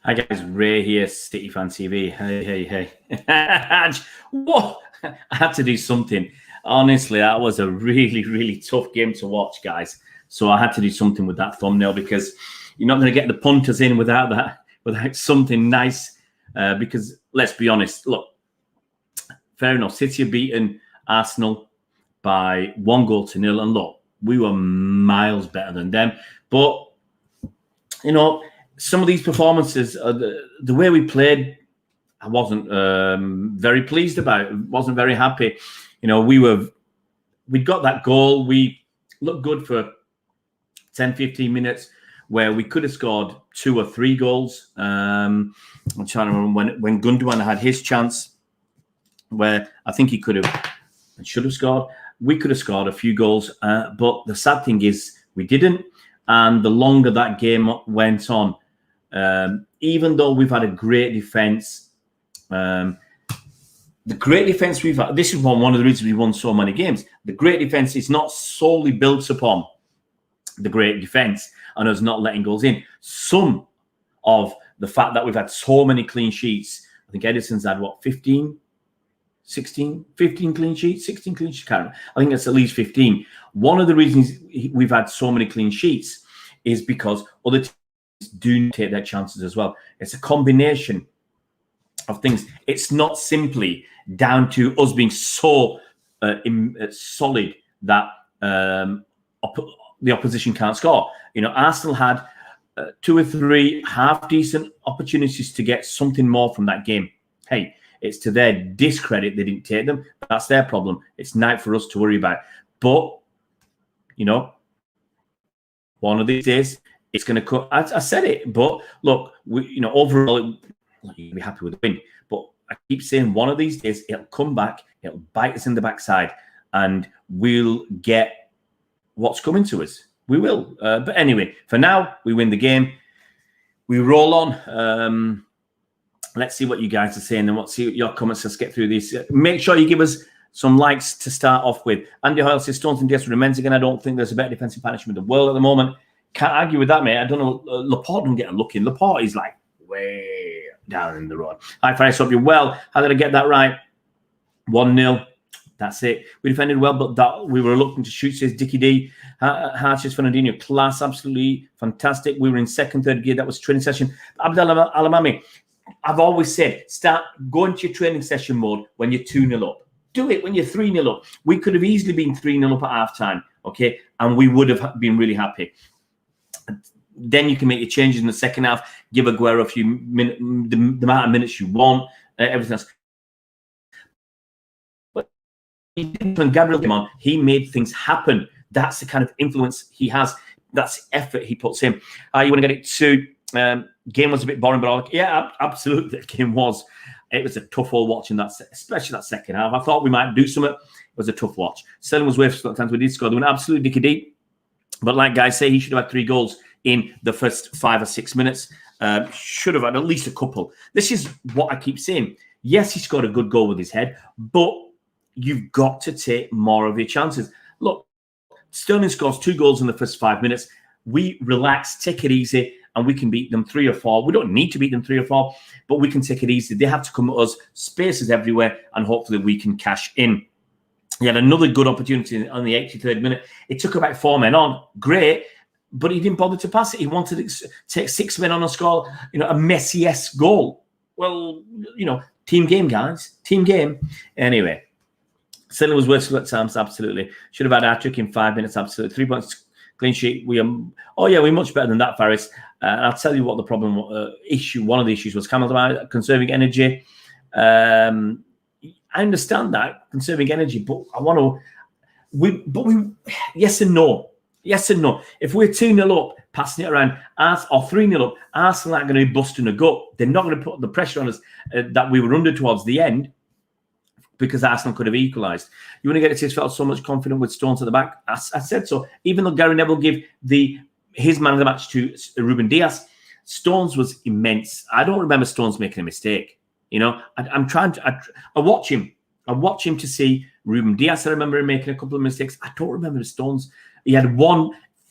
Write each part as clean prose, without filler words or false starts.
Hi guys, Ray here, City Fan TV. Hey. What? I had to do something. Honestly, that was a really tough game to watch, guys. So I had to do something with that thumbnail because you're not going to get the punters in without something nice. Because let's be honest, look, fair enough. City have beaten Arsenal by 1-0, and look, we were miles better than them. But you know, some of these performances, the way we played, I wasn't very pleased about. Wasn't very happy. You know, we'd got that goal. We looked good for 10, 15 minutes where we could have scored 2 or 3 goals. I'm trying to remember when Gundogan had his chance where I think he could have and should have scored. We could have scored a few goals, but the sad thing is we didn't. And the longer that game went on, even though we've had a great defence, the great defence we've had, this is one of the reasons we won so many games. The great defence is not solely built upon the great defence and us not letting goals in. Some of the fact that we've had so many clean sheets, I think Edison's had, 15 clean sheets, 16 clean sheets, can't remember. I think it's at least 15. One of the reasons we've had so many clean sheets is because other teams do take their chances as well. It's a combination of things. It's not simply down to us being so solid that the opposition can't score. You know, Arsenal had 2 or 3 half-decent opportunities to get something more from that game. Hey, it's to their discredit they didn't take them. That's their problem. It's not for us to worry about. But, you know, one of these days, it's going to cut. I said it, but look, overall, you'll be happy with the win. But I keep saying one of these days, it'll come back, it'll bite us in the backside, and we'll get what's coming to us. We will. But anyway, for now, we win the game. We roll on. Let's see what you guys are saying and let's see your comments. Let's get through these. Make sure you give us some likes to start off with. Andy Hoyle says, Stones and Diaz remains again. I don't think there's a better defensive partnership in the world at the moment. Can't argue with that, mate. I don't know. Laporte don't get a look in. Laporte is like way down in the road. Hi, Faris, hope you're well. How did I get that right? 1-0. That's it. We defended well, but that we were looking to shoot, says Dickie D. Harches Fernandinho, class, absolutely fantastic. We were in second, third gear. That was training session. Abdel Alamami, I've always said, start going to your training session mode when you're 2-0 up. Do it when you're 3-0 up. We could have easily been 3-0 up at halftime, okay? And we would have been really happy. Then you can make your changes in the second half, give Aguero a few minutes, the amount of minutes you want, everything else. But when Gabriel came on, he made things happen. That's the kind of influence he has. That's the effort he puts in. You want to get it to... game was a bit boring, but yeah, absolutely. The game was. It was a tough all watching that, especially that second half. I thought we might do something. It was a tough watch. Sterling was worth sometimes. We did score. They went absolutely dicky deep. But like guys say, he should have had 3 goals in the first 5 or 6 minutes. Should have had at least a couple. This is what I keep saying. Yes, he scored a good goal with his head, but you've got to take more of your chances. Look, Sterling scores 2 goals in the first 5 minutes. We relax, take it easy, and we can beat them 3 or 4. We don't need to beat them 3 or 4, but we can take it easy. They have to come at us, spaces everywhere, and hopefully we can cash in. He had another good opportunity on the 83rd minute. It took about 4 men on. Great, but he didn't bother to pass it. He wanted to take 6 men on and score, a Messi-esque goal. Well, team game, guys. Team game. Anyway, Sterling was worth at times, absolutely. Should have had our trick in 5 minutes, absolutely. 3 points. Clean sheet. We're much better than that, Faris. I'll tell you what the problem, one of the issues was conserving energy. I understand that, conserving energy, but I want to, yes and no. Yes and no. If we're 2-0 up, passing it around, or 3-0 up, Arsenal aren't going to be busting a gut. They're not going to put the pressure on us that we were under towards the end, because Arsenal could have equalised. You want to get it, felt so much confident with Stones at the back. I said so. Even though Gary Neville gave his man of the match to Ruben Diaz, Stones was immense. I don't remember Stones making a mistake. I watch him. I watch him to see Ruben Diaz. I remember him making a couple of mistakes. I don't remember Stones. He had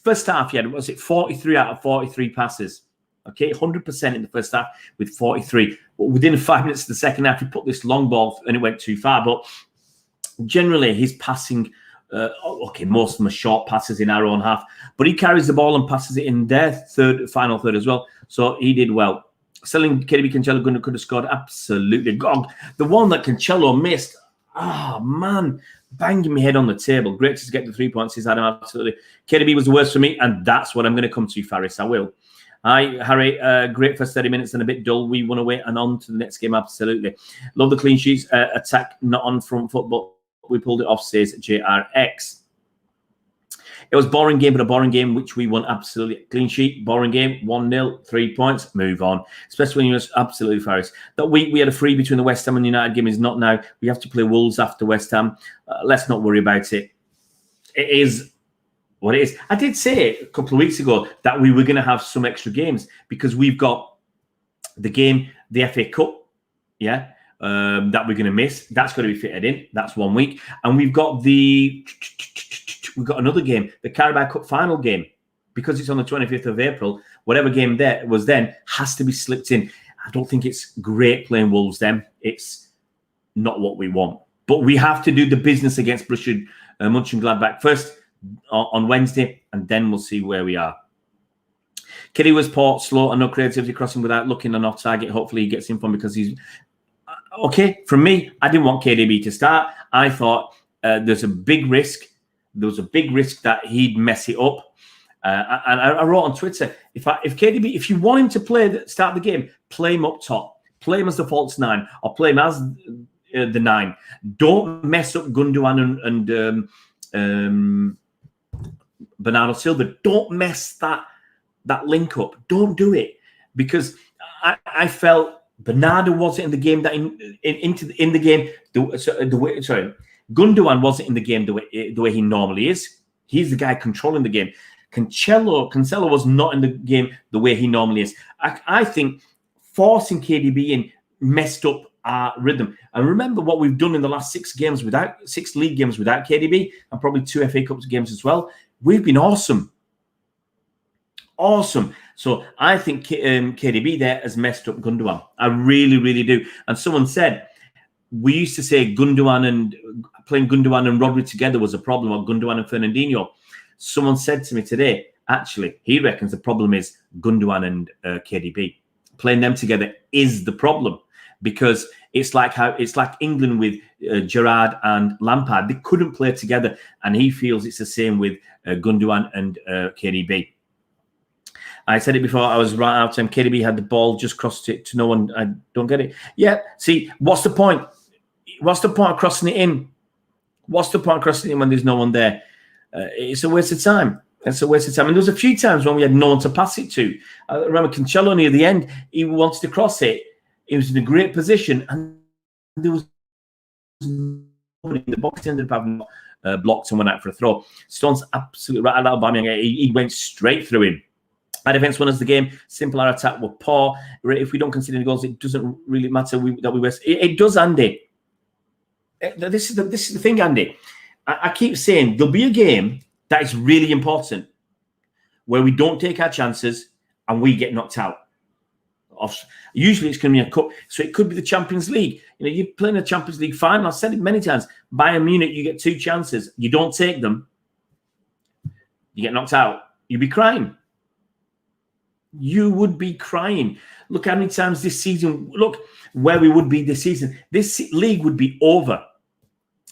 first half, he had, 43 out of 43 passes. Okay, 100% in the first half with 43. But within 5 minutes of the second half, he put this long ball and it went too far. But generally, his passing, okay, most of them are short passes in our own half, but he carries the ball and passes it in their final third as well. So he did well. Selling KDB Cancelo could have scored absolutely. God, the one that Cancelo missed, man, banging my head on the table. Great to get the 3 points. He's had him absolutely. KDB was the worst for me, and that's what I'm going to come to, Faris. I will. Hi, Harry. Great first 30 minutes and a bit dull. We won away and on to the next game. Absolutely. Love the clean sheets. Attack not on front foot, but we pulled it off, says JRX. It was a boring game, but a boring game, which we won absolutely. Clean sheet, boring game, 1-0, 3 points, move on. Especially when you was absolutely Faris. That week we had a free between the West Ham and United game is not now. We have to play Wolves after West Ham. Let's not worry about it. It is what it is. I did say a couple of weeks ago that we were going to have some extra games because we've got the game, the FA Cup, that we're going to miss. That's going to be fitted in. That's 1 week. And we've got another game, the Carabao Cup final game, because it's on the 25th of April. Whatever game there was then has to be slipped in. I don't think it's great playing Wolves then. It's not what we want. But we have to do the business against Borussia Mönchengladbach first on Wednesday, and then we'll see where we are. Kiddy was poor, slow, and no creativity crossing without looking and off target. Hopefully he gets in from because he's... Okay, from me, I didn't want KDB to start. I thought there's a big risk. There was a big risk that he'd mess it up. And I wrote on Twitter, if KDB, if you want him to start the game, play him up top. Play him as the false 9 or play him as the 9. Don't mess up Gundogan and Bernardo Silva. Don't mess that link up. Don't do it. Because I felt Bernardo wasn't in the game Gundogan wasn't in the game the way he normally is. He's the guy controlling the game. Cancelo was not in the game the way he normally is. I think forcing KDB in messed up our rhythm. And remember what we've done in the last 6 league games without KDB, and probably 2 FA Cup games as well. We've been awesome. Awesome. So I think KDB there has messed up Gundogan. I really, really do. And someone said, we used to say playing Gundogan and Rodri together was a problem, or Gundogan and Fernandinho. Someone said to me today, actually, he reckons the problem is Gundogan and KDB. Playing them together is the problem, because it's like England with Gerrard and Lampard. They couldn't play together, and he feels it's the same with Gundogan and KDB. I said it before, I was right out time. KDB had the ball, just crossed it to no one. I don't get it. Yeah, see, what's the point? What's the point of crossing it in? What's the point of crossing it in when there's no one there? It's a waste of time. It's a waste of time. And there was a few times when we had no one to pass it to. I remember Cancelo near the end, he wanted to cross it. He was in a great position, and there was nobody in the box. He ended up having blocked and went out for a throw. Stone's absolutely right. Aubameyang, he went straight through him. Our defense won us the game. Simple, our attack were poor. If we don't concede any goals, it doesn't really matter that we waste. It does, Andy. This is the thing, Andy. I keep saying there'll be a game that is really important where we don't take our chances and we get knocked out. Usually it's going to be a cup, so it could be the Champions League. You're playing a Champions League final. I've said it many times. Bayern Munich, you get 2 chances. You don't take them, you get knocked out. You'd be crying. You would be crying. Look how many times this season, look where we would be this season. This league would be over.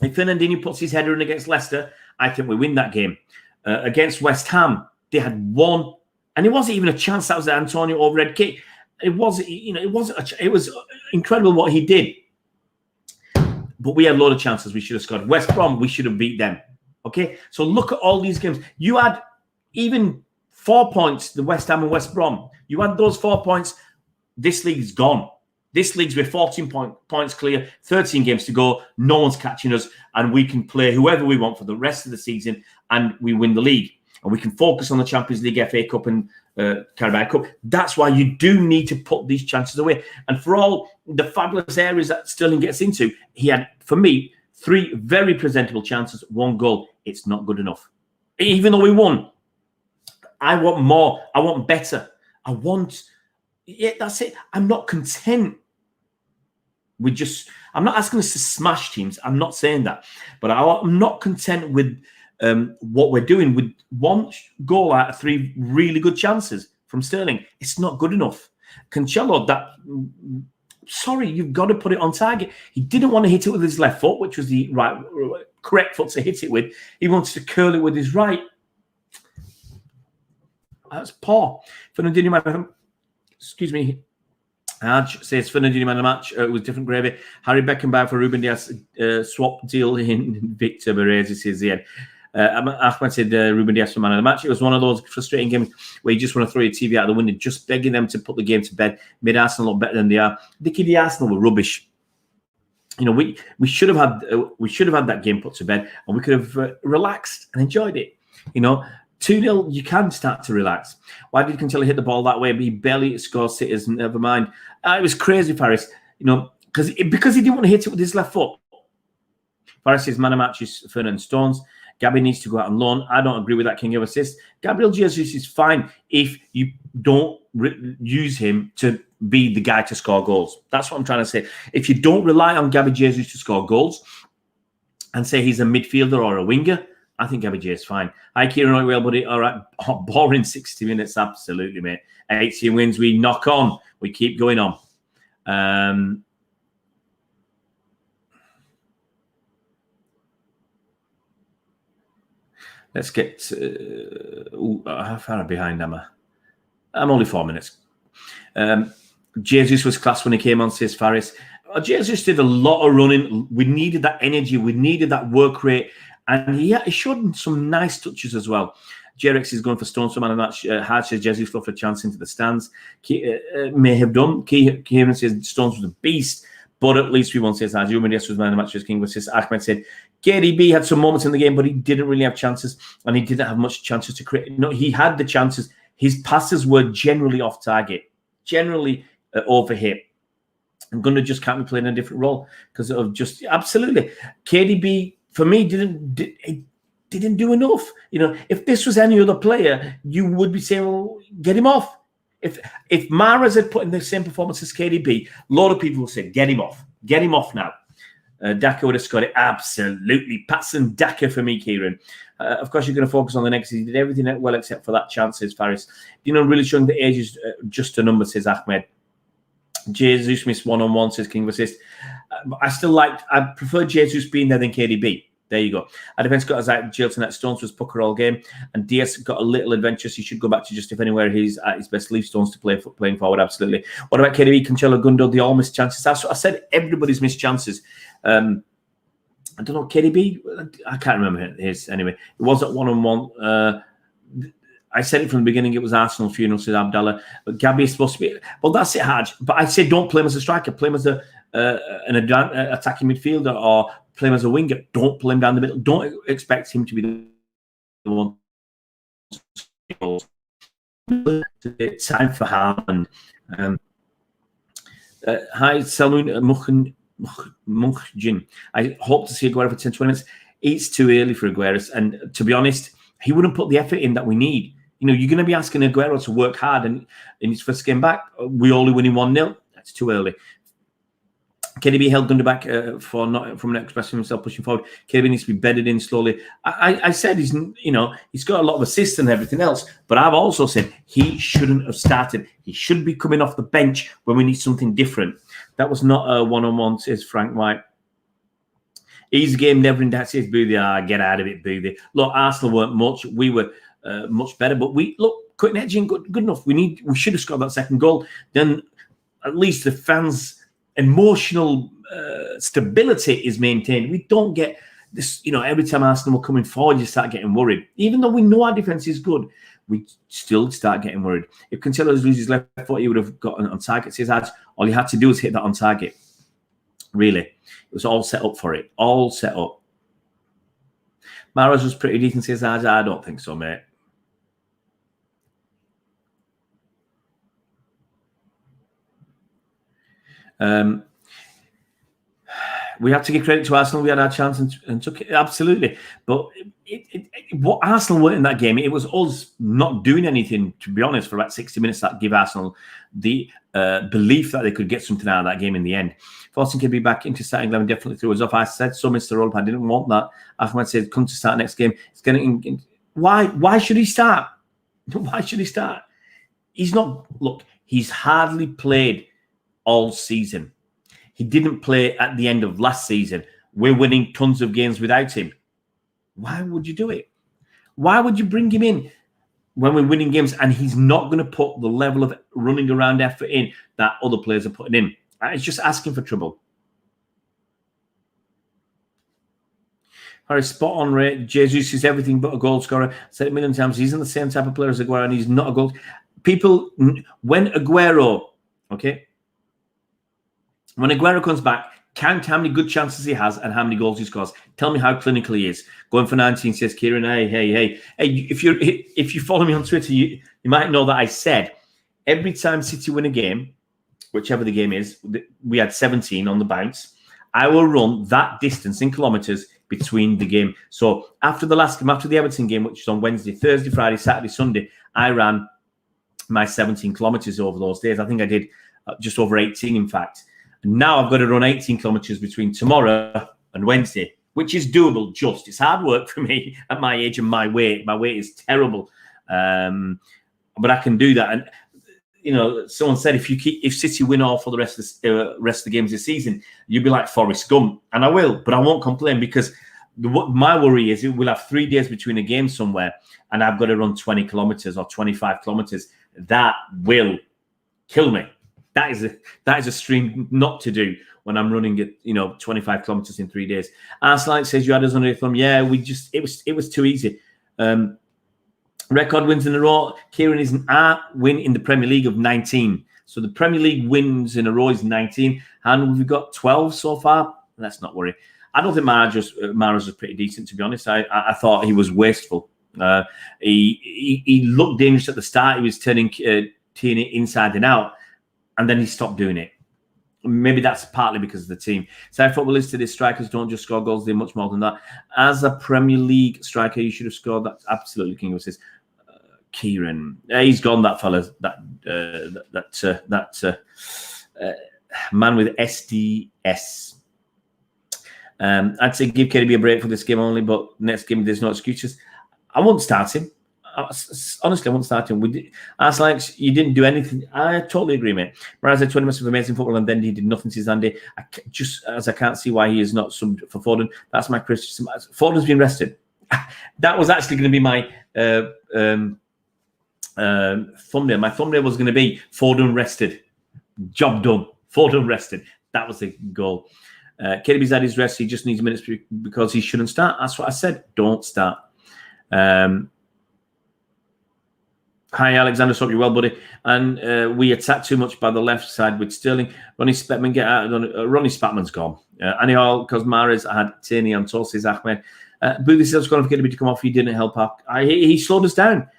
If Fernandinho puts his header in against Leicester, I think we win that game. Against West Ham, they had one, and it wasn't even a chance. That was the Antonio overhead kick. It wasn't, it was incredible what he did. But we had a lot of chances. We should have scored. West Brom, we should have beat them. Okay, so look at all these games. You had even 4 points, the West Ham and West Brom. You had those 4 points. This league's gone. This league's with 14 points clear, 13 games to go. No one's catching us, and we can play whoever we want for the rest of the season, and we win the league. And we can focus on the Champions League, FA Cup, and Carabao Cup. That's why you do need to put these chances away. And for all the fabulous areas that Sterling gets into, he had, for me, 3 very presentable chances, 1 goal. It's not good enough. Even though we won, I want more. I want better. I want Yeah, that's it. I'm not content with just. I'm not asking us to smash teams. I'm not saying that, but I'm not content with what we're doing with one goal out of 3 really good chances from Sterling. It's not good enough. Cancelo, sorry, you've got to put it on target. He didn't want to hit it with his left foot, which was the correct foot to hit it with. He wants to curl it with his right. That's poor. Fernandinho, excuse me. Haj says Fernandinho man of the match. It was different gravy. Harry Beckenbauer for Ruben Diaz swap deal in Victor Mahrez. Says the end. Ahmed said Ruben Diaz for man of the match. It was one of those frustrating games where you just want to throw your TV out the window, just begging them to put the game to bed. Made Arsenal look better than they are. The Arsenal were rubbish. You know, we should have had that game put to bed, and we could have relaxed and enjoyed it. You know, 2-0, you can start to relax. Why did Cancelo hit the ball that way? But he barely scores sitters. Never mind. It was crazy, Faris. You know, because he didn't want to hit it with his left foot. Faris says man of match is Fernand Stones. Gabby needs to go out on loan. I don't agree with that king of assists. Gabriel Jesus is fine if you don't use him to be the guy to score goals. That's what I'm trying to say. If you don't rely on Gabby Jesus to score goals and say he's a midfielder or a winger, I think Gabby J is fine. Hi, Kieran. Well, buddy. All right. Boring 60 minutes. Absolutely, mate. 18 wins. We knock on. We keep going on. Let's get... how far behind am I? I'm only 4 minutes. Jesus was class when he came on, says Faris. Jesus did a lot of running. We needed that energy. We needed that work rate. And he showed some nice touches as well. Jerex is going for Stones for man of the match. Hart says Jesus left a chance into the stands. May have done. Kieran says Stones was a beast. But at least we won't say that. Ruben was man of the match. King was Ahmed said KDB had some moments in the game, but he didn't really have chances, and he didn't have much chances to create. No, he had the chances. His passes were generally off target, generally overhit. I'm going to just can't be playing a different role because of just absolutely KDB for me didn't do enough. You know, if this was any other player, you would be saying, well, get him off. If Mahrez had put in the same performance as KDB, a lot of people will say, get him off now. Daka would have scored it. Absolutely. Patson Daka for me, Kieran. Of course, you're going to focus on the next. He did everything well except for that chance, says Faris. You know, really showing the age is just a number, says Ahmed. Jesus missed one-on-one, says King of Assist. I prefer Jesus being there than KDB. There you go. Our defence got us out jail tonight. Stones was pucker all game. And Diaz got a little adventurous. He should go back to just if anywhere he's at his best. Leave Stones to playing forward, absolutely. What about KDB, Cancelo, Gundo? They all missed chances. That's what I said. Everybody's missed chances. I don't know, KDB? I can't remember his anyway. It was at one-on-one. I said it from the beginning. It was Arsenal funeral, said Abdallah. But Gabby is supposed to be... Well, that's it, Haj. But I said don't play him as a striker. Play him as an attacking midfielder or play him as a winger. Don't play him down the middle. Don't expect him to be the one. It's time for Haaland. Hi, Salun Mukhjin. I hope to see Aguero for 10-20 minutes. It's too early for Aguero. And to be honest, he wouldn't put the effort in that we need. You know, you're going to be asking Aguero to work hard, and in his first game back, we only winning 1-0. That's too early. KDB held Gundo back from not expressing himself, pushing forward. KDB needs to be bedded in slowly. I said he's got a lot of assists and everything else, but I've also said he shouldn't have started. He should be coming off the bench when we need something different. That was not a one-on-one, says Frank White. Easy game, never in doubt, says Boothie. Get out of it, Boothie. Look, Arsenal weren't much. We were much better, but cutting edge ain't good enough. We should have scored that second goal. Then at least the fans' emotional stability is maintained. We don't get this, every time Arsenal were coming forward, you start getting worried. Even though we know our defence is good, we still start getting worried. If Cancelo loses his left foot, he would have gotten on target. Says all he had to do was hit that on target. Really. It was all set up for it. All set up. Mahrez was pretty decent, says I don't think so, mate. we have to give credit to Arsenal. We had our chance and took it, absolutely. But what Arsenal were in that game, it was us not doing anything, to be honest, for about 60 minutes that give Arsenal the belief that they could get something out of that game in the end. Forcing could be back into starting 11 definitely threw us off. I said so, Mr. Rolp. I didn't want that. Ahmed said, come to start next game. It's getting. Why should he start? Why should he start? He's not. Look, he's hardly played all season. He didn't play at the end of last season. We're winning tons of games without him. Why would you do it? Why would you bring him in when we're winning games and he's not going to put the level of running around effort in that other players are putting in? It's just asking for trouble. All right, spot on, Ray. Jesus is everything but a goal scorer. I said it a million times. He's not the same type of player as Aguero, and he's not a goal. People, when Aguero, okay, when Aguero comes back, count how many good chances he has and how many goals he scores. Tell me how clinical he is. Going for 19, says Kieran. Hey. If you follow me on Twitter, you might know that I said every time City win a game, whichever the game is, we had 17 on the bounce. I will run that distance in kilometres between the game. So after the last game, after the Everton game, which was on Wednesday, Thursday, Friday, Saturday, Sunday, I ran my 17 kilometres over those days. I think I did just over 18, in fact. Now I've got to run 18 kilometres between tomorrow and Wednesday, which is doable. It's hard work for me at my age and my weight. My weight is terrible, but I can do that. And you know, someone said if City win all for the rest of the games this season, you'll be like Forrest Gump, and I will, but I won't complain because my worry is we'll have 3 days between a game somewhere, and I've got to run 20 kilometres or 25 kilometres. That will kill me. That is a stream not to do when I'm running at 25 kilometers in 3 days. Arslan says you had us under your thumb. Yeah, it was too easy. Record wins in a row. Kieran is an win in the Premier League of 19. So the Premier League wins in a row is 19, and we've got 12 so far. Let's not worry. I don't think Mahrez was pretty decent, to be honest. I thought he was wasteful. He looked dangerous at the start. He was turning it inside and out. And then he stopped doing it. Maybe that's partly because of the team. So football listed as strikers don't just score goals; they're much more than that. As a Premier League striker, you should have scored. That's absolutely King of Assists. Kieran, he's gone. That fella, that man with SDS. I'd say give KDB a break for this game only, but next game there's no excuses. I won't start him. Honestly, I won't start him. Alex, you didn't do anything. I totally agree, mate. Mahrez had 20 minutes of amazing football, and then he did nothing since Andy. I can't see why he is not subbed for Foden. That's my criticism. Foden's been rested. That was actually going to be my thumbnail. My thumbnail was going to be Foden rested. Job done. Foden rested. That was the goal. KDB's had his rest. He just needs minutes because he shouldn't start. That's what I said. Don't start. Hi, Alexander. Hope you're well, buddy. And we attacked too much by the left side with Sterling. Ronnie Spatman get out. Ronnie Spatman's gone. Anyhow, because Mahrez had Tierney on toast, says Ahmed. Boothie says going to to come off. He didn't help up. He slowed us down.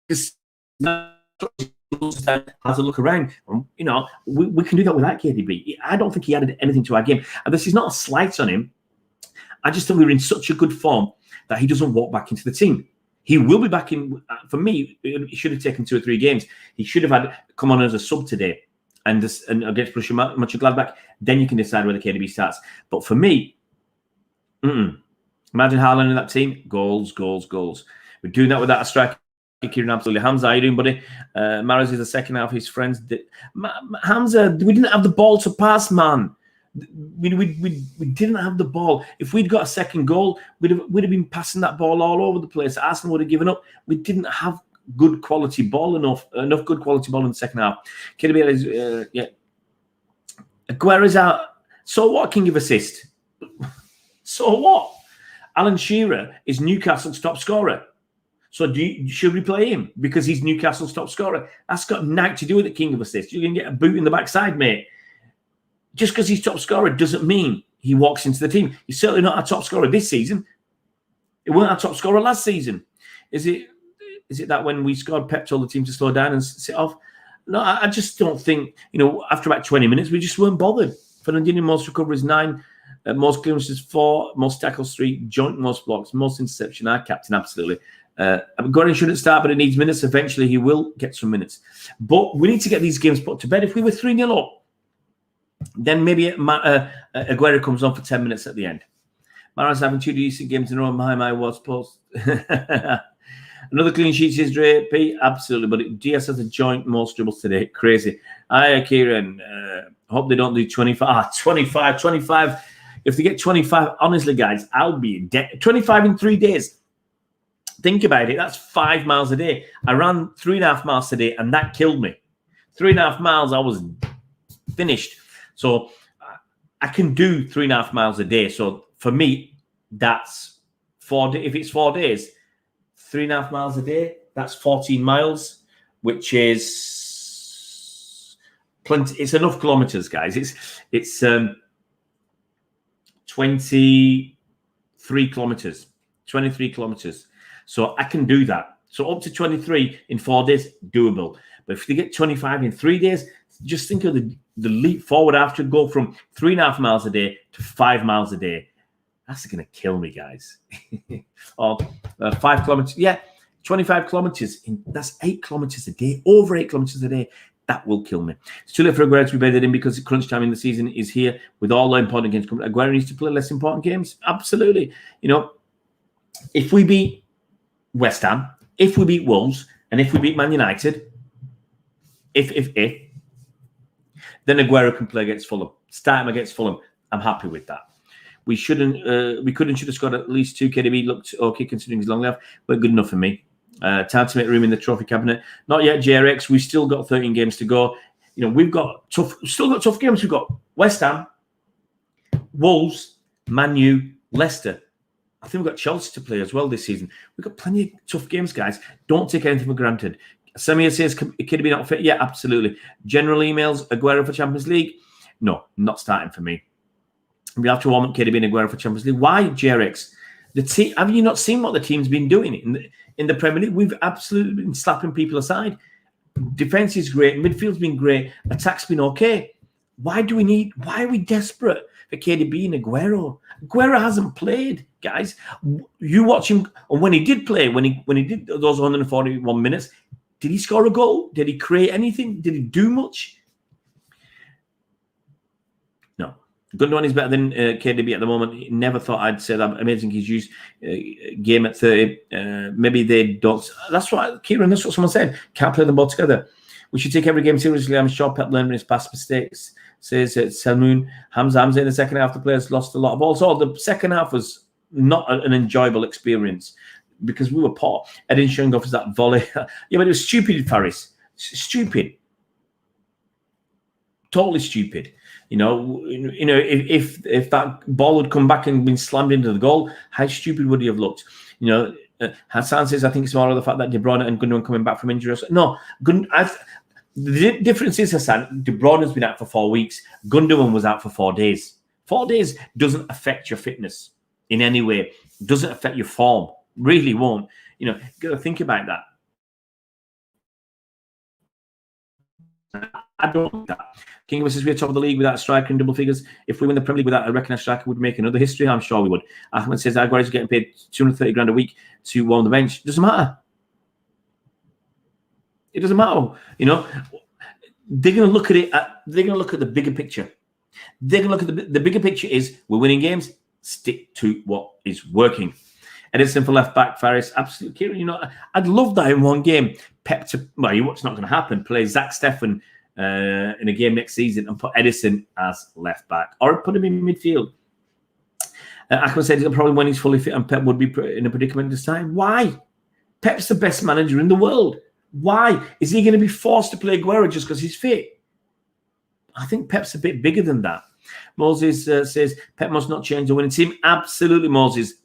Because has a look around. We can do that without KDB. I don't think he added anything to our game. And this is not a slight on him. I just think we were in such a good form that he doesn't walk back into the team. He will be back in. For me, he should have taken 2 or 3 games. He should have come on as a sub today and against Borussia Mönchengladbach. Then you can decide whether KDB starts. But for me, imagine Haaland in that team. Goals. We're doing that without a striker. Kieran, absolutely. Hamza, how you doing, buddy? Mahrez is the second half. His friends. Hamza, we didn't have the ball to pass, man. We didn't have the ball. If we'd got a second goal, we'd have been passing that ball all over the place. Arsenal would have given up. We didn't have good quality ball enough good quality ball in the second half. KDB is Aguero's out. So what? King of assist. So what? Alan Shearer is Newcastle's top scorer. So should we play him because he's Newcastle's top scorer? That's got nothing to do with the king of assists. You can get a boot in the backside, mate. Just because he's top scorer doesn't mean he walks into the team. He's certainly not our top scorer this season. It weren't our top scorer last season. Is it that when we scored, Pep told the team to slow down and sit off? No, I just don't think, after about 20 minutes, we just weren't bothered. Fernandinho, most recoveries 9, most clearances 4, most tackles 3, joint most blocks, most interception. Our captain, absolutely. Gordon shouldn't start, but it needs minutes. Eventually, he will get some minutes. But we need to get these games put to bed. If we were 3-0 up, then maybe Aguero comes on for 10 minutes at the end. Mahrez having 2 decent games in a row. My was post. Another clean sheet is Pete. Absolutely. But Diaz has a joint most dribbles today. Crazy. Hi, Kieran. Hope they don't do 25. 25. If they get 25, honestly, guys, I'll be dead. 25 in 3 days. Think about it. That's 5 miles a day. I ran 3.5 miles a day, and that killed me. 3.5 miles, I was finished. So I can do 3.5 miles a day. So for me, that's 4 days. If it's 4 days, 3.5 miles a day, that's 14 miles, which is plenty. It's enough kilometers, guys. It's 23 kilometers. 23 kilometers. So I can do that. So up to 23 in 4 days, doable. But if they get 25 in 3 days, just think of the leap forward after go from 3.5 miles a day to 5 miles a day. That's going to kill me, guys. Or 5 kilometers. Yeah, 25 kilometers. That's 8 kilometers a day. Over 8 kilometers a day. That will kill me. It's too late for Aguero to be bedded in because crunch time in the season is here with all the important games coming. Aguero needs to play less important games. Absolutely. You know, if we beat West Ham, if we beat Wolves, and if we beat Man United, if, then Aguero can play against Fulham. Start him against Fulham. I'm happy with that. We should have scored at least 2. KDB looked okay considering his long left, but good enough for me. Time to make room in the trophy cabinet. Not yet, JRX. We've still got 13 games to go. You know, we've still got tough games. We've got West Ham, Wolves, Man U, Leicester. I think we've got Chelsea to play as well this season. We've got plenty of tough games, guys. Don't take anything for granted. Samir says, could be not fit? Yeah, absolutely. General emails, Aguero for Champions League? No, not starting for me. We have to warm up KDB and Aguero for Champions League. Why, JRX? The team, have you not seen what the team's been doing in the Premier League? We've absolutely been slapping people aside. Defense is great. Midfield's been great. Attack's been okay. Why are we desperate for KDB and Aguero? Aguero hasn't played, guys. You watch him, and when he did play, when he did those 141 minutes, did he score a goal? Did he create anything? Did he do much? No. Gundogan is better than KDB at the moment. Never thought I'd say that. Amazing he's used game at 30. Maybe they don't. That's what, Kieran, that's what someone said. Can't play them both together. We should take every game seriously. I'm sure Pep learned his past mistakes. Says Selmoon. Hamza in the second half, the players lost a lot of balls. So the second half was not an enjoyable experience because we were poor. Edin showing off as that volley. Yeah, but it was stupid, Faris. Stupid. Totally stupid. You know, if that ball had come back and been slammed into the goal, how stupid would he have looked? You know, Hassan says, I think it's more of the fact that De Bruyne and Gundogan coming back from injury. No, the difference is, Hassan, De Bruyne has been out for 4 weeks. Gundogan was out for 4 days. 4 days doesn't affect your fitness in any way. Doesn't affect your form. Really won't. You know, you got to think about that. I don't think that. King says we're top of the league without a striker in double figures. If we win the Premier League without a recognised striker, would make another history. I'm sure we would. Ahmed says Aguero is getting paid 230 grand a week to warm the bench. Doesn't matter. It doesn't matter. You know, they're going to look at it. They're going to look at the bigger picture. They're going to look at the bigger picture. Is we're winning games. Stick to what is working. Edison for left back, Faris. Absolutely, Kieran. You know, I'd love that in one game. Pep what's not going to happen? Play Zach Steffen in a game next season and put Edison as left back, or put him in midfield. Ahmed said probably when he's fully fit and Pep would be in a predicament this time. Why? Pep's the best manager in the world. Why is he going to be forced to play Aguero just because he's fit? I think Pep's a bit bigger than that. Moses says Pep must not change the winning team. Absolutely, Moses.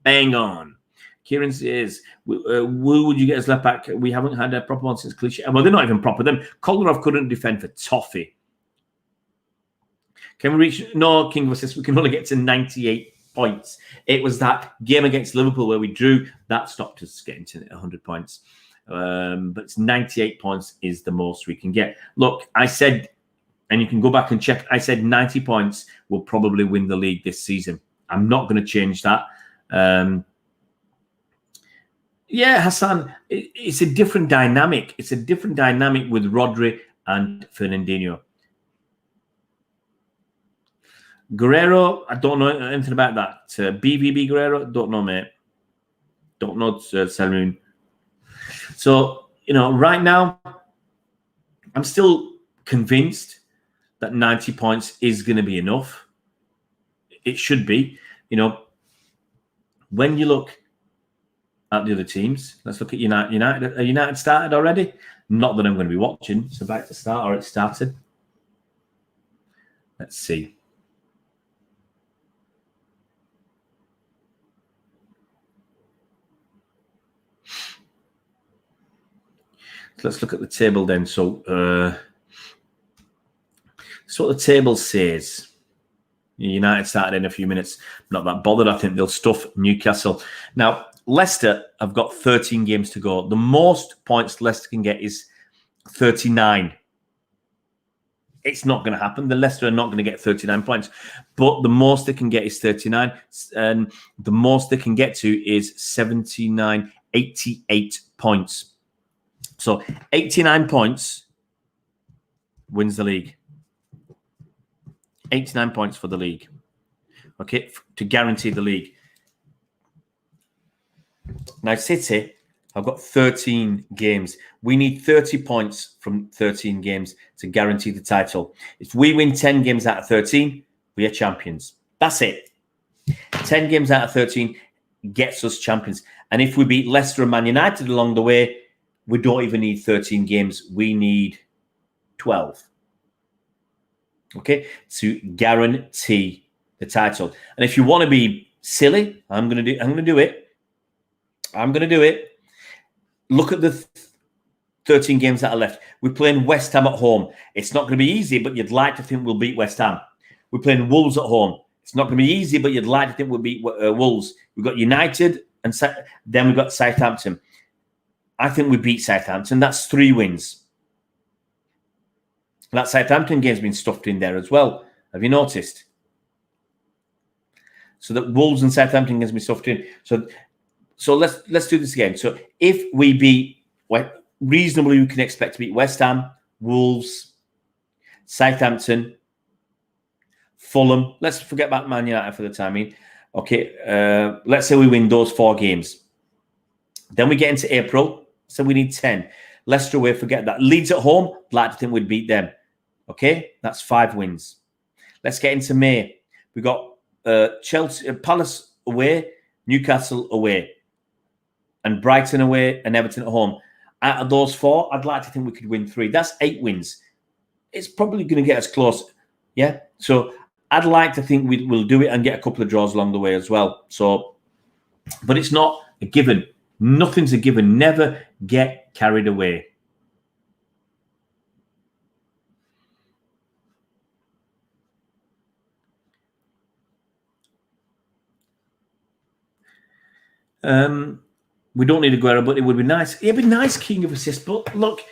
Bang on. Kieran says, who would you get as left back? We haven't had a proper one since Clichy. Well, they're not even proper. Them Kolarov couldn't defend for toffee. Can we reach? No, King says we can only get to 98 points. It was that game against Liverpool where we drew. That stopped us getting to 100 points. But it's 98 points is the most we can get. Look, I said And you can go back and check. I said 90 points will probably win the league this season. I'm not going to change that. Yeah, Hassan, it's a different dynamic. It's a different dynamic with Rodri and Fernandinho. Guerrero, I don't know anything about that. BVB Guerrero, don't know, mate. Don't know, Salmoon. So, right now, I'm still convinced that 90 points is going to be enough. It should be. When you look at the other teams, let's look at United. Are United started already? Not that I'm going to be watching. It's about to start, or it started. Let's see. Let's look at the table then. So, what the table says. United started in a few minutes. Not that bothered. I think they'll stuff Newcastle. Now, Leicester have got 13 games to go. The most points Leicester can get is 39. It's not going to happen. The Leicester are not going to get 39 points. But the most they can get is 39. And the most they can get to is 79, 88 points. So 89 points wins the league. 89 points for the league. Okay, to guarantee the league. Now, City have got 13 games. We need 30 points from 13 games to guarantee the title. If we win 10 games out of 13, we are champions. That's it. 10 games out of 13 gets us champions. And if we beat Leicester and Man United along the way, we don't even need 13 games. We need 12. Okay, to guarantee the title. And if you want to be silly, I'm going to do it. Look at the 13 games that are left. We're playing West Ham at home. It's not going to be easy, but you'd like to think we'll beat West Ham. We're playing Wolves at home. It's not going to be easy, but you'd like to think we'll beat Wolves. We've got United, and then we've got Southampton. I think we beat Southampton. That's 3 wins. That Southampton game's been stuffed in there as well. Have you noticed? So that Wolves and Southampton game's been stuffed in. So let's do this again. So if we beat, reasonably we can expect to beat West Ham, Wolves, Southampton, Fulham. Let's forget about Man United for the time being. Okay, let's say we win those 4 games. Then we get into April, so we need 10. Leicester away, forget that. Leeds at home, like to think we'd beat them. Okay, that's 5 wins. Let's get into May. We got Chelsea, Palace away, Newcastle away, and Brighton away, and Everton at home. Out of those 4, I'd like to think we could win 3. That's 8 wins. It's probably going to get us close. Yeah, so I'd like to think we'll do it and get a couple of draws along the way as well. So, but it's not a given. Nothing's a given. Never get carried away. We don't need a Guerrero, but it would be nice. It'd be nice, king of assists. But look,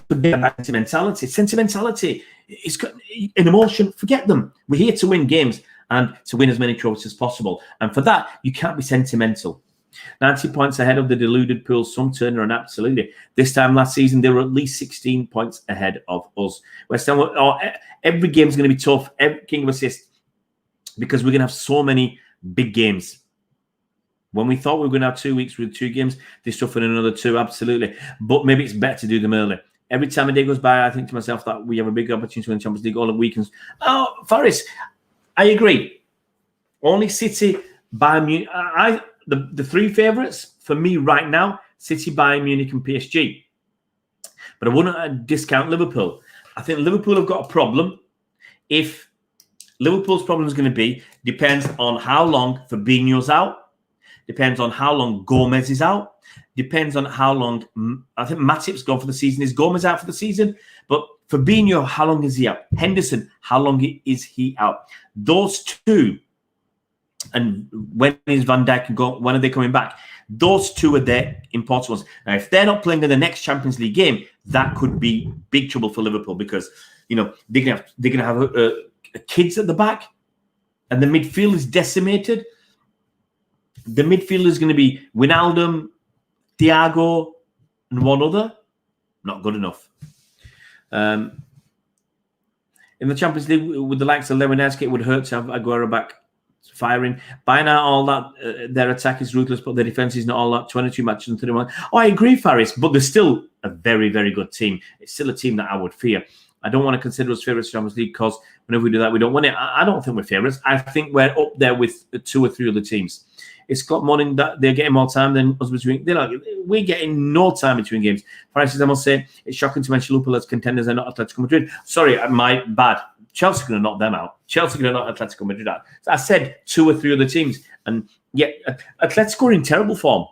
sentimentality. Sentimentality. It's got an emotion. Forget them. We're here to win games and to win as many trophies as possible. And for that, you can't be sentimental. 90 points ahead of the deluded pool. Some turnaround, absolutely. This time last season, they were at least 16 points ahead of us. West Ham, every game's going to be tough. Every king of assists. Because we're going to have so many big games. When we thought we were going to have 2 weeks with 2 games, they suffered another 2, absolutely. But maybe it's better to do them early. Every time a day goes by, I think to myself that we have a big opportunity to win Champions League all the weekends. Oh, Faris, I agree. Only City, Bayern Munich. The 3 favourites for me right now, City, Bayern Munich and PSG. But I wouldn't discount Liverpool. I think Liverpool have got a problem. If Liverpool's problem is going to be, depends on how long Fabinho's out, depends on how long Gomez is out, depends on how long, I think Matip's gone for the season. Is Gomez out for the season? But Fabinho, how long is he out? Henderson, how long is he out? Those 2 And when is Van Dijk and go? When are they coming back? Those two are there important ones. Now, if they're not playing in the next Champions League game, that could be big trouble for Liverpool because they're gonna have kids at the back, and the midfield is decimated. The midfield is going to be Wijnaldum, Thiago, and one other. Not good enough. In the Champions League, with the likes of Lewandowski, it would hurt to have Aguero back firing. By now, all that their attack is ruthless, but their defense is not all that. 22 matches and 31. Oh, I agree, Faris, but they're still a very, very good team. It's still a team that I would fear. I don't want to consider us favourites for Champions League because whenever we do that, we don't win it. I don't think we're favourites. I think we're up there with 2 or 3 other teams. It's Scott Morning that they're getting more time than us between. We're getting no time between games. For instance, I must say it's shocking to mention Liverpool as contenders and not Atletico Madrid. Sorry, my bad. Chelsea are going to knock them out. Chelsea are going to knock Atletico Madrid out. So I said 2 or 3 other teams, and yet Atletico are in terrible form.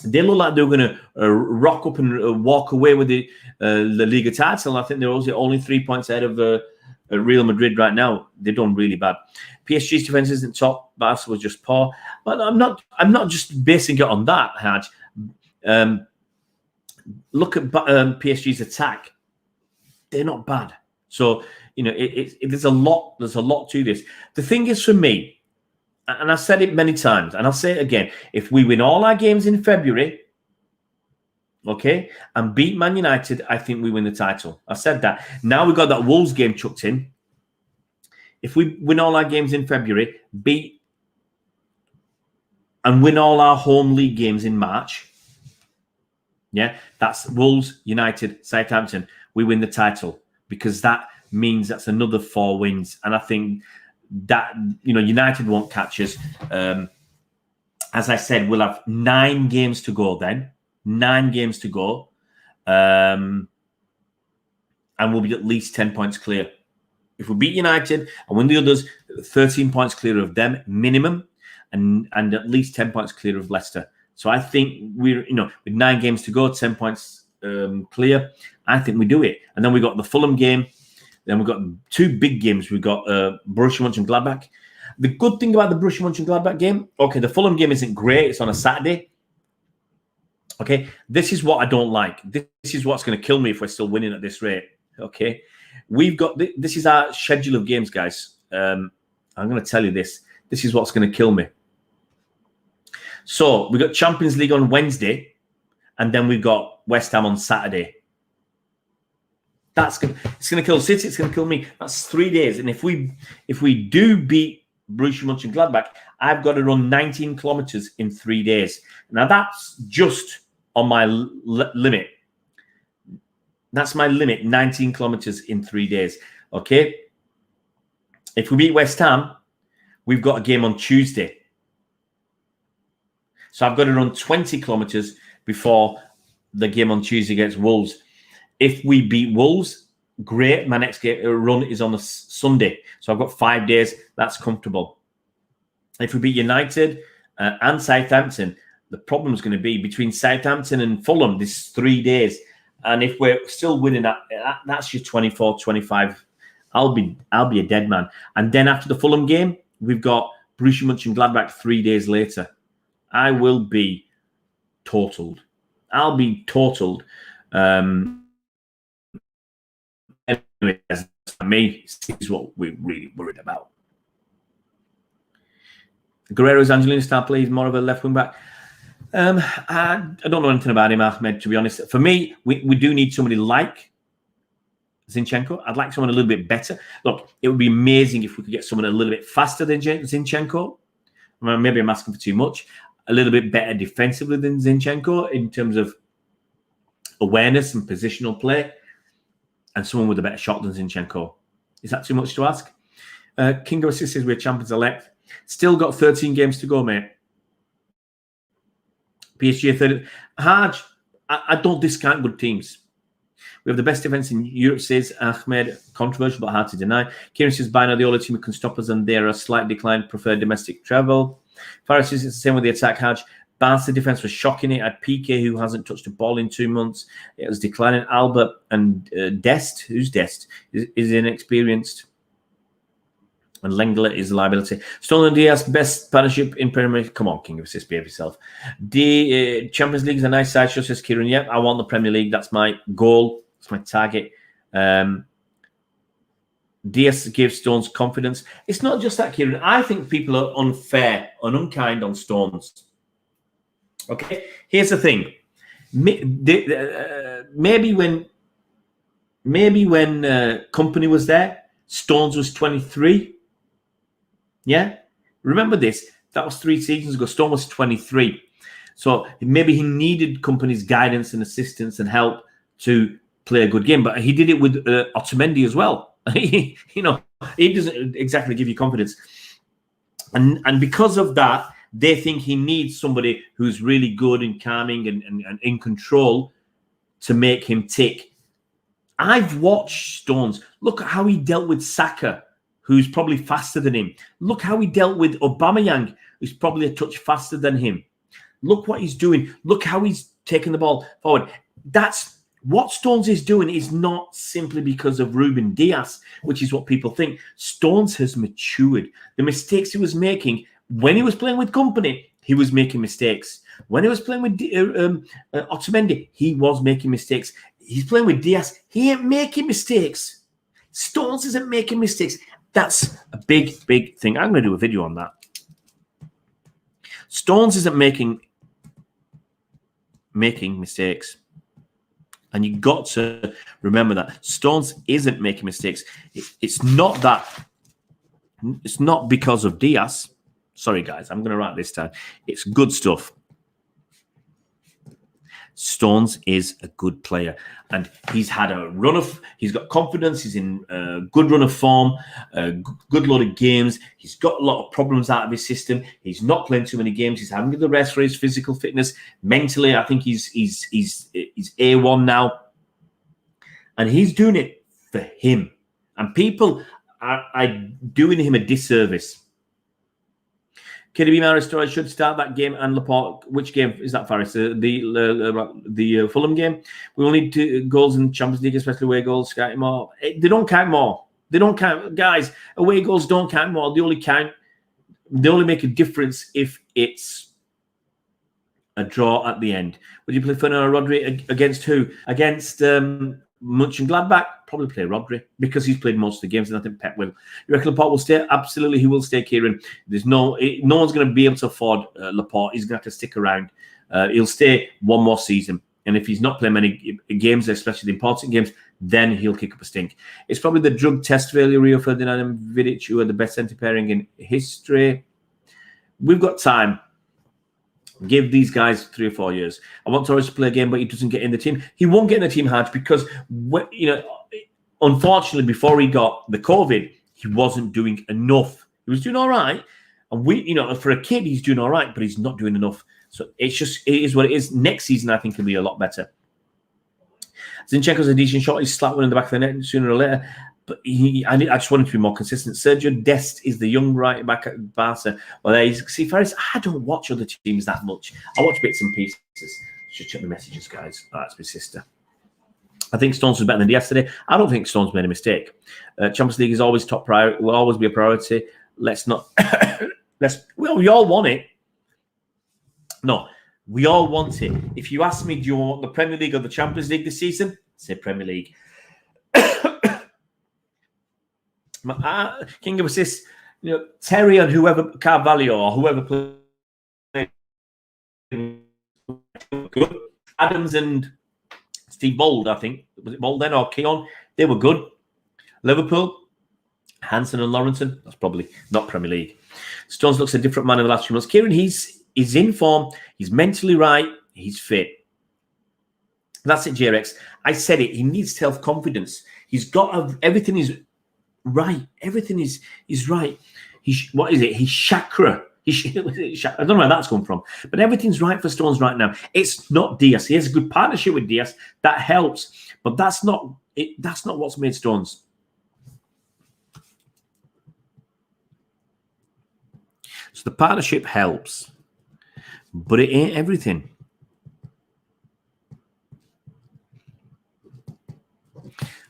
They look like they're going to rock up and walk away with the La Liga title. I think they're only 3 points ahead of Real Madrid right now. They've done really bad. PSG's defense isn't top. Barca was just poor. But I'm not just basing it on that, Haj. Look at PSG's attack. They're not bad. So there's a lot to this. The thing is for me, and I've said it many times, and I'll say it again: if we win all our games in February, okay, and beat Man United, I think we win the title. I said that. Now we've got that Wolves game chucked in. If we win all our games in February, beat and win all our home league games in March, yeah, that's Wolves, United, Southampton. We win the title because that means that's another 4 wins. And I think that, United won't catch us. As I said, we'll have 9 games to go then. 9 games to go. And we'll be at least 10 points clear. If we beat United and win the others, 13 points clear of them minimum, and at least 10 points clear of Leicester. So I think we're, with 9 games to go, 10 points clear, I think we do it. And then we got the Fulham game. Then we've got 2 big games. We've got Borussia Mönchengladbach. The good thing about the Borussia Mönchengladbach game, okay, the Fulham game isn't great. It's on a Saturday. Okay, this is what I don't like. This is what's going to kill me if we're still winning at this rate. Okay, we've got this is our schedule of games, guys. I'm going to tell you this. This is what's going to kill me. So we've got Champions League on Wednesday, and then we've got West Ham on Saturday. It's going to kill City. It's going to kill me. That's 3 days. And if we do beat Borussia Mönchengladbach, I've got to run 19 kilometers in 3 days. Now that's just on my limit. That's my limit, 19 kilometers in 3 days. Okay. If we beat West Ham, we've got a game on Tuesday. So I've got to run 20 kilometers before the game on Tuesday against Wolves. If we beat Wolves, great. My next run is on a Sunday. So I've got 5 days. That's comfortable. If we beat United and Southampton, the problem is going to be between Southampton and Fulham, this is 3 days. And if we're still winning that's your 24, 25. I'll be a dead man. And then after the Fulham game, we've got Borussia Mönchengladbach 3 days later. I will be totaled. I'll be totaled. Anyway, for me, this is what we're really worried about. Guerrero's Angelino star plays more of a left wing back. I don't know anything about him, Ahmed, to be honest. For me, we do need somebody like Zinchenko. I'd like someone a little bit better. Look, it would be amazing if we could get someone a little bit faster than Zinchenko. Maybe I'm asking for too much. A little bit better defensively than Zinchenko in terms of awareness and positional play, and someone with a better shot than Zinchenko. Is that too much to ask? King of Assists says we're champions elect. Still got 13 games to go, mate. PSG 30. Haj, I don't discount good teams. We have the best defense in Europe, says Ahmed. Controversial, but hard to deny. Kieran says, by now the only team who can stop us, and they're a slight decline, prefer domestic travel. Faris says it's the same with the attack, Haj. Barca defense was shocking. It had Piqué, who hasn't touched a ball in 2 months. It was declining. Albert and Dest, who's Dest, is inexperienced. And Lenglet is a liability. Stones and Diaz, best partnership in Premier League. Come on, King of Assist, behave yourself. The Champions League is a nice side show, says Kieran. Yep, I want the Premier League. That's my goal. That's my target. Diaz gives Stones confidence. It's not just that, Kieran. I think people are unfair and unkind on Stones. Okay, here's the thing. Maybe when Company was there, Stones was 23. Yeah, remember this. That was 3 seasons ago. Stone was 23. So maybe he needed Company's guidance and assistance and help to play a good game. But he did it with Otamendi as well. He doesn't exactly give you confidence. And because of that, they think he needs somebody who's really good and calming and in control to make him tick. I've watched Stones. Look at how he dealt with Saka, who's probably faster than him. Look how he dealt with Aubameyang, who's probably a touch faster than him. Look what he's doing. Look how he's taking the ball forward. That's what Stones is doing is not simply because of Ruben Diaz, which is what people think. Stones has matured. The mistakes he was making when he was playing with Company, he was making mistakes. When he was playing with Otamendi, he was making mistakes. He's playing with Diaz. He ain't making mistakes. Stones isn't making mistakes. That's a big, big thing. I'm going to do a video on that. Stones isn't making mistakes. And you got to remember that. Stones isn't making mistakes. It's not that. It's not because of Diaz. Sorry, guys. I'm going to write this down. It's good stuff. Stones is a good player, and he's had a run of. He's got confidence. He's in a good run of form, a good lot of games. He's got a lot of problems out of his system. He's not playing too many games. He's having the rest for his physical fitness. Mentally, I think he's A1 now, and he's doing it for him. And people are doing him a disservice. KDB Mahrez should start that game, and Laporte. Which game is that, Faris? The Fulham game. We will need 2 goals in Champions League, especially away goals. Count more. They don't count more. They don't count, guys. Away goals don't count more. They only count. They only make a difference if it's a draw at the end. Would you play Fernando Rodri against who? Against Mönchengladbach? Probably play Rodri because he's played most of the games, and I think Pep will. You reckon Laporte will stay? Absolutely, he will stay, Kieran. There's no one's going to be able to afford Laporte. He's going to have to stick around. He'll stay one more season, and if he's not playing many games, especially the important games, then he'll kick up a stink. It's probably the drug test failure, Rio Ferdinand and Vidic, who are the best centre pairing in history. We've got time. Give these guys 3 or 4 years. I want Torres to play a game, but he doesn't get in the team. He won't get in the team, Haj, because unfortunately, before he got the COVID, he wasn't doing enough. He was doing all right, and for a kid, he's doing all right, but he's not doing enough. So it is what it is. Next season, I think he'll be a lot better. Zinchenko's a decent shot. He's slapped one in the back of the net sooner or later. But I just want him to be more consistent. Sergio Dest is the young right back at Barca. Well, see, Faris, I don't watch other teams that much. I watch bits and pieces. Should check the messages, guys. Oh, that's my sister. I think Stones was better than yesterday. I don't think Stones made a mistake. Champions League is always top priority. Will always be a priority. Let's not. We all want it. No, we all want it. If you ask me, do you want the Premier League or the Champions League this season? I say Premier League. King of Assists, Terry and whoever, Carvalho or whoever played good. Adams and Steve Bold, I think. Was it Bold then or Keon? They were good. Liverpool, Hansen and Lawrenson. That's probably not Premier League. Stones looks a different man in the last few months. Kieran, he's in form. He's mentally right. He's fit. That's it, JRX. I said it. He needs self-confidence. He's got everything is right. Everything is right. What is it? He's chakra. I don't know where that's come from, but everything's right for Stones right now. It's not Diaz. He has a good partnership with Diaz. That helps, but that's not it. That's not what's made Stones. So the partnership helps, but it ain't everything.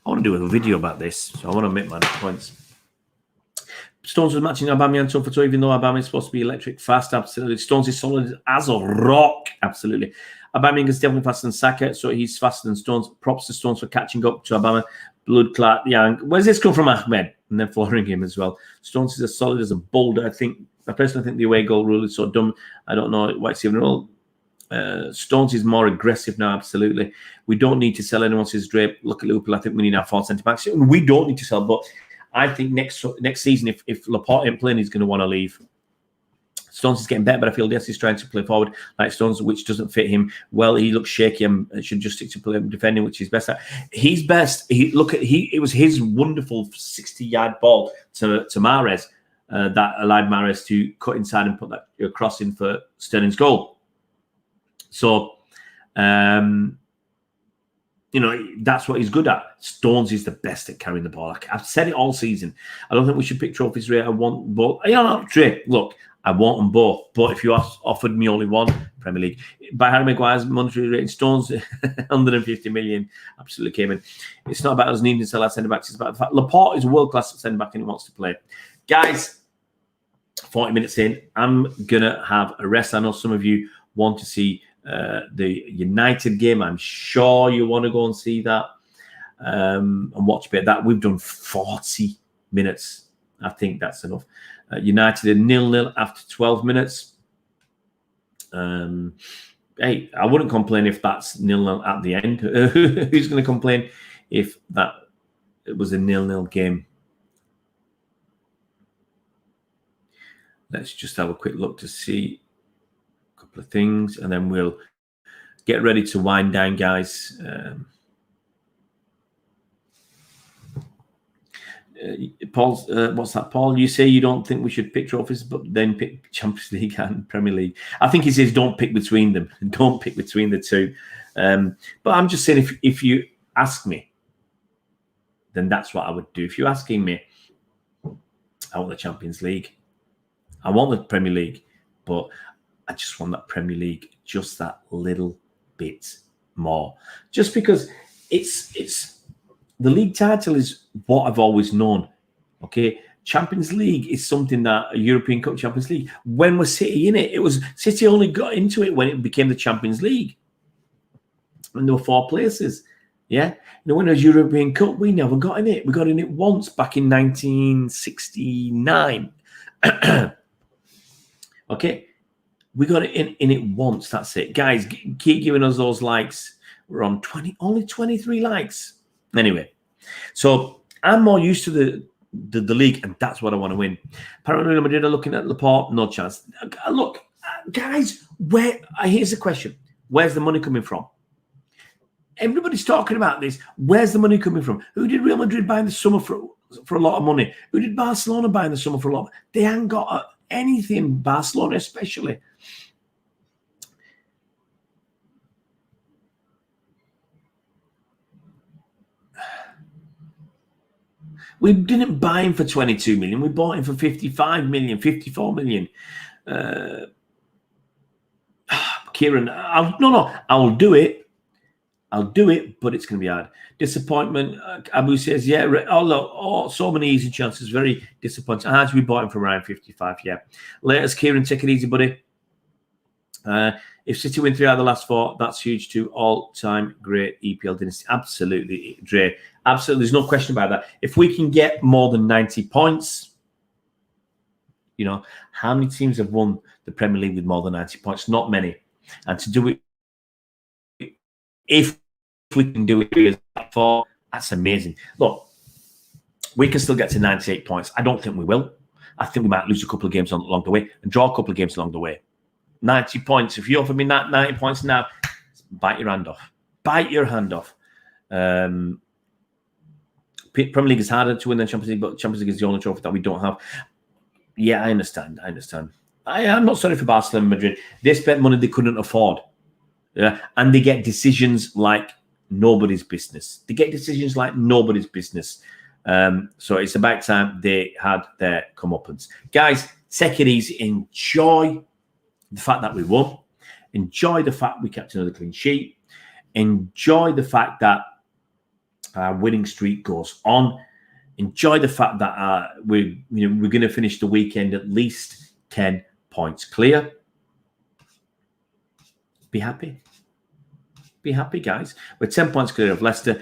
I want to do a video about this, so I want to make my points. Stones was matching Aubameyang toe for toe, even though Aubameyang is supposed to be electric fast. Absolutely. Stones is solid as a rock. Absolutely. Aubameyang is definitely faster than Saka, so he's faster than Stones. Props to Stones for catching up to Aubameyang. Blood clot Young. Where's this come from, Ahmed? And then flooring him as well. Stones is as solid as a boulder. I personally think the away goal rule is so dumb. I don't know why it's even rule. Stones is more aggressive now, absolutely. We don't need to sell anyone else's drape. Look at Liverpool. I think we need our 4 centre-backs. We don't need to sell, but I think next season, if Laporte ain't playing, he's going to want to leave. Stones is getting better, but I feel Des is trying to play forward like Stones, which doesn't fit him well. He looks shaky and should just stick to play defending, which he's best at. He's best. It was his wonderful 60-yard ball to Mahrez that allowed Mahrez to cut inside and put that cross in for Sterling's goal. So, that's what he's good at. Stones is the best at carrying the ball. I've said it all season. I don't think we should pick trophies, Ray. I want both. Trey, look, I want them both. But if you offered me only one, Premier League. By Harry Maguire's monetary rating, Stones, 150 million, absolutely came in. It's not about us needing to sell our centre-backs. It's about the fact Laporte is a world-class centre-back and he wants to play. Guys, 40 minutes in, I'm going to have a rest. I know some of you want to see the United game. I'm sure you want to go and see that and watch a bit of that. We've done 40 minutes. I think that's enough. United are 0-0 after 12 minutes. Hey, I wouldn't complain if that's 0-0 at the end. Who's going to complain if it was a 0-0 game? Let's just have a quick look to see a couple of things, and then we'll get ready to wind down, guys. Paul's, what's that, Paul? You say you don't think we should pick trophies, but then pick Champions League and Premier League. I think he says don't pick between them. Don't pick between the two. But I'm just saying, if you ask me, then that's what I would do. If you're asking me, I want the Champions League. I want the Premier League, but I just want that Premier League just that little bit more. Just because it's the league title is what I've always known. Okay, Champions League is something that a European Cup Champions League. When was City in it? It was City only got into it when it became the Champions League. And there were 4 places. Yeah, when it was European Cup, we never got in it. We got in it once back in 1969. Okay, we got it in it once. That's it, guys. Keep giving us those likes. We're on only 23 likes. Anyway, so I'm more used to the league, and that's what I want to win. Apparently, Madrid are looking at Laporte. No chance. Look, guys. Here's the question: where's the money coming from? Everybody's talking about this. Where's the money coming from? Who did Real Madrid buy in the summer for a lot of money? Who did Barcelona buy in the summer for a lot? They haven't got anything. Barcelona, especially. We didn't buy him for 22 million. We bought him for 55 million, 54 million. Kieran, I'll do it. I'll do it, but it's going to be hard. Disappointment. Abu says, yeah, so many easy chances. Very disappointing. We bought him for around 55, yeah. Latest, Kieran, take it easy, buddy. If City win 3 out of the last 4, that's huge too. All-time great EPL dynasty. Absolutely, Dre. Absolutely. There's no question about that. If we can get more than 90 points, how many teams have won the Premier League with more than 90 points? Not many. And to do it, if we can do it for, that's amazing. Look, we can still get to 98 points. I don't think we will. I think we might lose a couple of games along the way and draw a couple of games along the way. 90 points. If you offer me 90 points now, bite your hand off. Bite your hand off. Premier League is harder to win than Champions League, but Champions League is the only trophy that we don't have. Yeah, I understand. I'm not sorry for Barcelona and Madrid. They spent money they couldn't afford. Yeah, and they get decisions like nobody's business. So it's about time they had their comeuppance. Guys, take it easy. Enjoy the fact that we won. Enjoy the fact we kept another clean sheet. Enjoy the fact that our winning streak goes on. Enjoy the fact that we're going to finish the weekend at least 10 points clear. Be happy. Be happy, guys. We're 10 points clear of Leicester.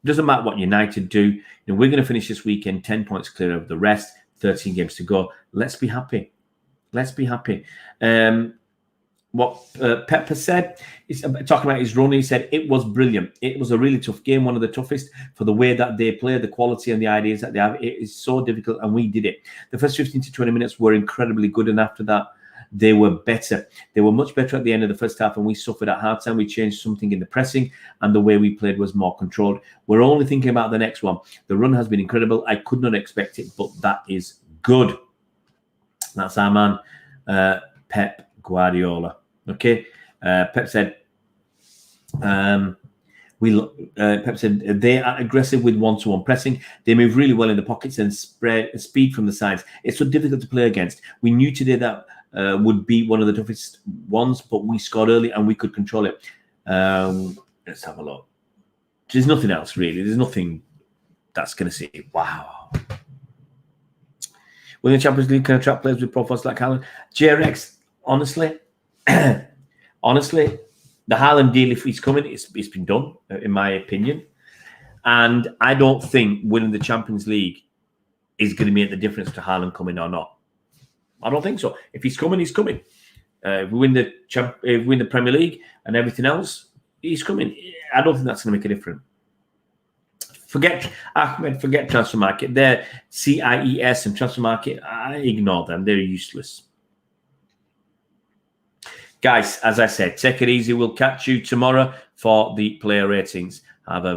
Doesn't matter what United do. We're going to finish this weekend 10 points clear of the rest. 13 games to go. Let's be happy. Let's be happy. What Pepper said, is talking about his run, he said it was brilliant. It was a really tough game, one of the toughest for the way that they play, the quality and the ideas that they have. It is so difficult, and we did it. The first 15 to 20 minutes were incredibly good, and after that, they were better. They were much better at the end of the first half, and we suffered at halftime. We changed something in the pressing, and the way we played was more controlled. We're only thinking about the next one. The run has been incredible. I could not expect it, but that is good. That's our man, Pep Guardiola. Okay, Pep said. Pep said they are aggressive with one-to-one pressing. They move really well in the pockets and spread speed from the sides. It's so difficult to play against. We knew today that would be one of the toughest ones, but we scored early and we could control it. Let's have a look. There's nothing else really. There's nothing that's going to say wow. When the Champions League can attract players with profiles like Haaland, JRX, honestly, the Haaland deal, if he's coming, it's been done, in my opinion. And I don't think winning the Champions League is going to make the difference to Haaland coming or not. I don't think so. If he's coming, he's coming. If we win the Premier League and everything else, he's coming. I don't think that's going to make a difference. Forget Ahmed, forget transfer market. They're CIES and transfer market. I ignore them. They're useless. Guys, as I said, take it easy. We'll catch you tomorrow for the player ratings. Have a